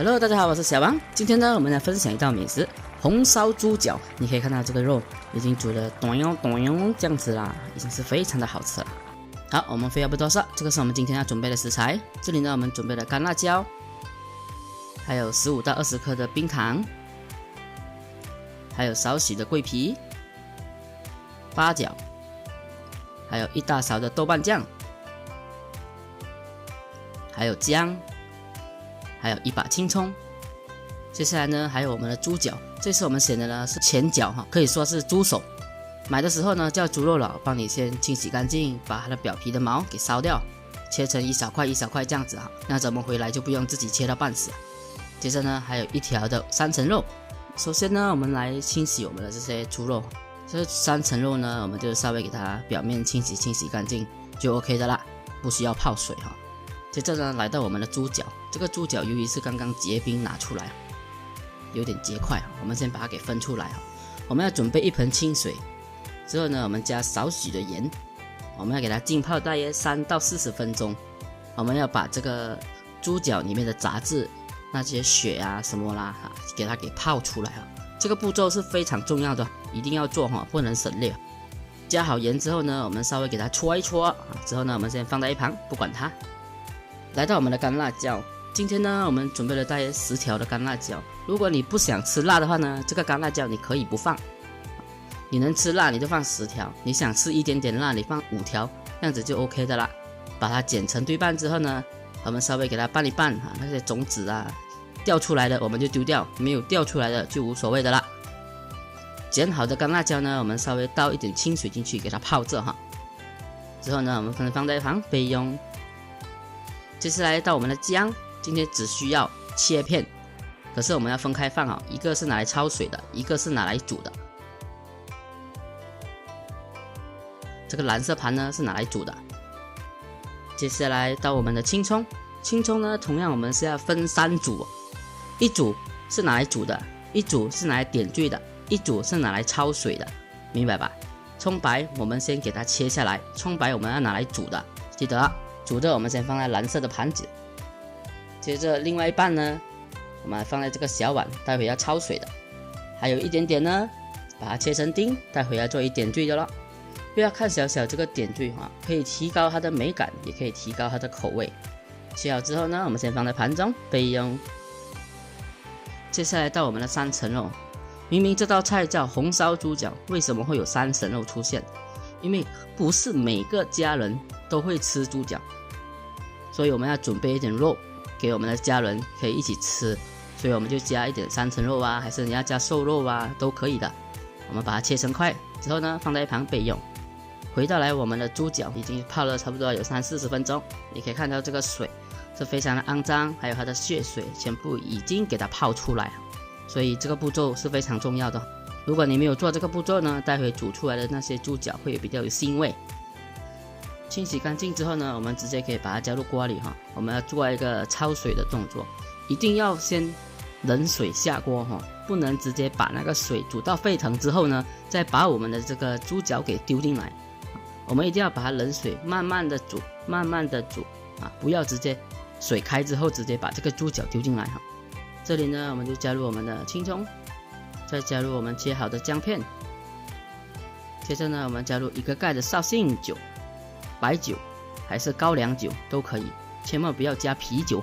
Hello， 大家好，我是小王。今天呢，我们来分享一道美食——红烧猪脚。你可以看到这个肉已经煮得咚哟咚哟这样子啦，已经是非常的好吃了。好，我们废话不多说，这个是我们今天要准备的食材。这里呢，我们准备了干辣椒，还有15到20克的冰糖，还有少许的桂皮、八角，还有1大勺的豆瓣酱，还有姜。还有1把青葱，接下来呢还有我们的猪脚，这次我们选的呢是前脚哈，可以说是猪手。买的时候呢叫猪肉佬帮你先清洗干净，把它的表皮的毛给烧掉，切成一小块一小块这样子哈，那咱们回来就不用自己切到半死。接着呢还有1条的3层肉，首先呢我们来清洗我们的这些猪肉，这3层肉呢我们就稍微给它表面清洗干净就 OK 的啦，不需要泡水哈。接着呢，来到我们的猪脚，这个猪脚由于是刚刚结冰拿出来，有点结块，我们先把它给分出来。我们要准备1盆清水，之后呢，我们加少许的盐，我们要给它浸泡大约3到40分钟。我们要把这个猪脚里面的杂质，那些血啊什么啦，给它给泡出来。这个步骤是非常重要的，一定要做哈，不能省略。加好盐之后呢，我们稍微给它搓一搓，之后呢，我们先放在一旁，不管它。来到我们的干辣椒，今天呢我们准备了大约10条的干辣椒。如果你不想吃辣的话呢，这个干辣椒你可以不放，你能吃辣你就放10条，你想吃一点点辣你放5条，这样子就 OK 的啦。把它剪成对半之后呢，我们稍微给它拌一拌那些种子啊掉出来的我们就丢掉，没有掉出来的就无所谓的啦。剪好的干辣椒呢，我们稍微倒一点清水进去给它泡着哈。之后呢，我们放在一旁备用。接下来到我们的姜，今天只需要切片，可是我们要分开放一个是拿来焯水的，一个是拿来煮的。这个蓝色盘呢是拿来煮的。接下来到我们的青葱，青葱呢同样我们是要分3组，一组是拿来煮的，一组是拿来点缀的，一组是拿来焯水的，明白吧？葱白我们先给它切下来，葱白我们要拿来煮的，记得啊。煮的我们先放在蓝色的盘子，接着另外一半呢我们放在这个小碗，待会要焯水的。还有一点点呢把它切成丁，待会要做一点缀的了。不要看小小这个点缀可以提高它的美感，也可以提高它的口味。切好之后呢，我们先放在盘中备用。接下来到我们的3层肉，明明这道菜叫红烧猪脚，为什么会有3层肉出现？因为不是每个家人都会吃猪脚，所以我们要准备一点肉给我们的家人可以一起吃，所以我们就加一点3层肉啊，还是你要加瘦肉啊都可以的。我们把它切成块之后呢，放在一旁备用。回到来我们的猪脚已经泡了差不多有30-40分钟，你可以看到这个水是非常的肮脏，还有它的血水全部已经给它泡出来，所以这个步骤是非常重要的。如果你没有做这个步骤呢，待会煮出来的那些猪脚会比较有腥味。清洗干净之后呢，我们直接可以把它加入锅里我们要做一个焯水的动作，一定要先冷水下锅不能直接把那个水煮到沸腾之后呢，再把我们的这个猪脚给丢进来。我们一定要把它冷水慢慢的煮，慢慢的煮不要直接水开之后直接把这个猪脚丢进来这里呢，我们就加入我们的青葱，再加入我们切好的姜片，接着呢，我们加入1个盖的绍兴酒、白酒还是高粱酒都可以，千万不要加啤酒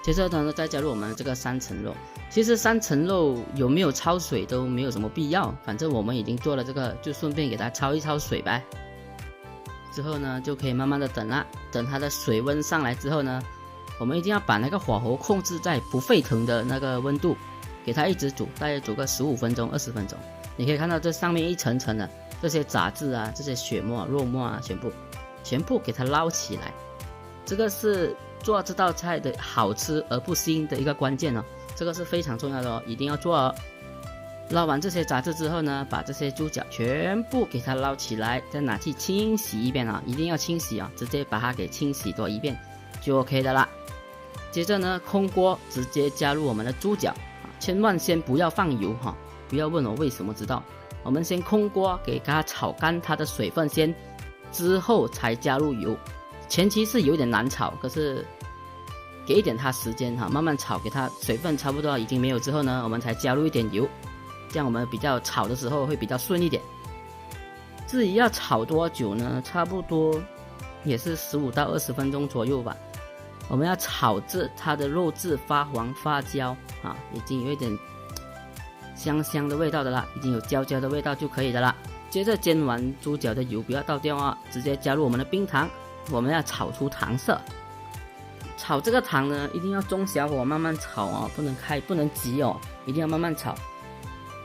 接着呢，再加入我们这个3层肉。其实3层肉有没有焯水都没有什么必要，反正我们已经做了这个，就顺便给它焯一焯水呗。之后呢，就可以慢慢的等了，等它的水温上来之后呢，我们一定要把那个火候控制在不沸腾的那个温度，给它一直煮，大约煮个15分钟、20分钟。你可以看到这上面一层层的这些杂质啊，这些血沫、肉沫啊，全部给它捞起来。这个是做这道菜的好吃而不腥的一个关键这个是非常重要的一定要做捞完这些杂质之后呢，把这些猪脚全部给它捞起来，再拿去清洗一遍一定要清洗直接把它给清洗多一遍就 OK 的啦。接着呢，空锅直接加入我们的猪脚千万先不要放油不要问我为什么知道，我们先空锅给它炒干它的水分先，之后才加入油。前期是有点难炒，可是给一点它时间哈，慢慢炒，给它水分差不多已经没有之后呢，我们才加入一点油，这样我们比较炒的时候会比较顺一点。至于要炒多久呢？差不多也是15到20分钟左右吧。我们要炒至它的肉质发黄发焦啊，已经有一点香香的味道的啦，已经有焦焦的味道就可以的啦。接着煎完猪脚的油不要倒掉啊，直接加入我们的冰糖，我们要炒出糖色。炒这个糖呢，一定要中小火慢慢炒哦，不能急哦，一定要慢慢炒。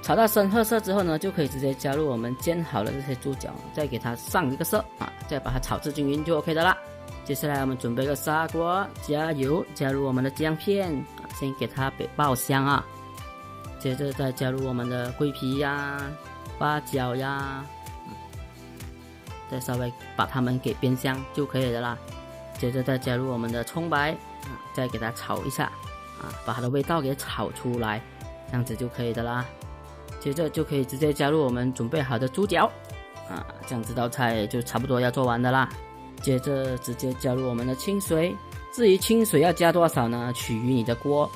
炒到深褐色之后呢，就可以直接加入我们煎好的这些猪脚，再给它上一个色啊，再把它炒至均匀就 OK 的啦。接下来我们准备一个砂锅，加油，加入我们的姜片啊，先给它爆香啊。接着再加入我们的桂皮呀、八角呀，再稍微把它们给煸香就可以的啦。接着再加入我们的葱白啊，再给它炒一下啊，把它的味道给炒出来，这样子就可以的啦。接着就可以直接加入我们准备好的猪脚啊，这样这道菜就差不多要做完的啦。接着直接加入我们的清水，至于清水要加多少呢，取于你的锅，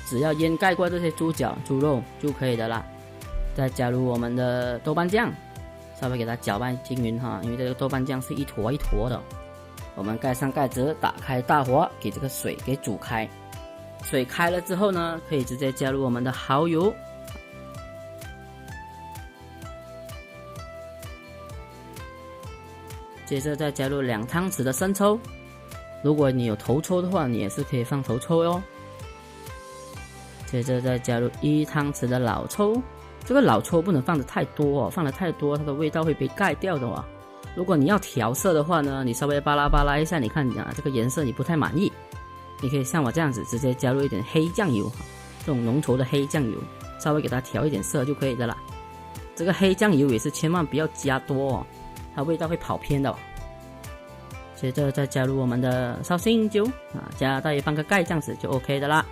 只要淹盖过这些猪脚、猪肉就可以的啦。再加入我们的豆瓣酱，稍微给它搅拌均匀哈，因为这个豆瓣酱是一坨一坨的。我们盖上盖子，打开大火，给这个水给煮开。水开了之后呢，可以直接加入我们的蚝油。接着再加入2汤匙的生抽，如果你有头抽的话，你也是可以放头抽哟。接着再加入1汤匙的老抽，这个老抽不能放的太多哦，放的太多它的味道会被盖掉的哦。如果你要调色的话呢，你稍微巴拉巴拉一下，你看啊这个颜色你不太满意，你可以像我这样子直接加入一点黑酱油，这种浓稠的黑酱油，稍微给它调一点色就可以的啦。这个黑酱油也是千万不要加多哦，它味道会跑偏的哦。接着再加入我们的绍兴酒啊，加大约半个盖这样子就 OK 的啦。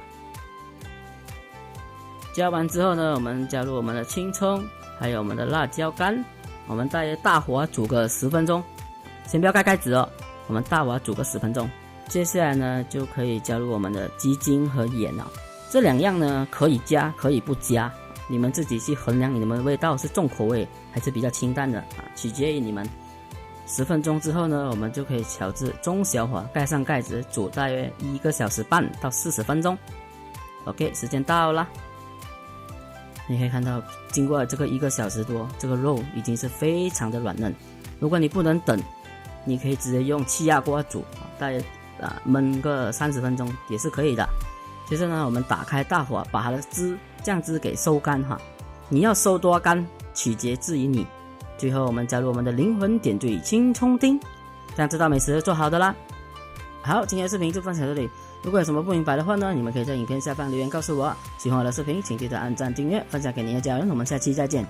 加完之后呢，我们加入我们的青葱，还有我们的辣椒干，我们大约大火煮个10分钟，先不要盖盖子哦，我们大火煮个10分钟。接下来呢，就可以加入我们的鸡精和盐哦，这2样呢可以加可以不加，你们自己去衡量你们的味道是重口味还是比较清淡的啊，取决于你们。10分钟之后呢，我们就可以调至中小火，盖上盖子煮大约1个小时半到40分钟。OK， 时间到了。你可以看到，经过这个1个小时多，这个肉已经是非常的软嫩。如果你不能等，你可以直接用气压锅煮，大约焖个30分钟也是可以的。接着呢，我们打开大火，把它的酱汁给收干哈。你要收多干，取决于你。最后我们加入我们的灵魂点缀青葱丁，这样这道美食做好的啦。好，今天的视频就分享到这里。如果有什么不明白的话呢，你们可以在影片下方留言告诉我。喜欢我的视频，请记得按赞、订阅、分享给你的家人。我们下期再见。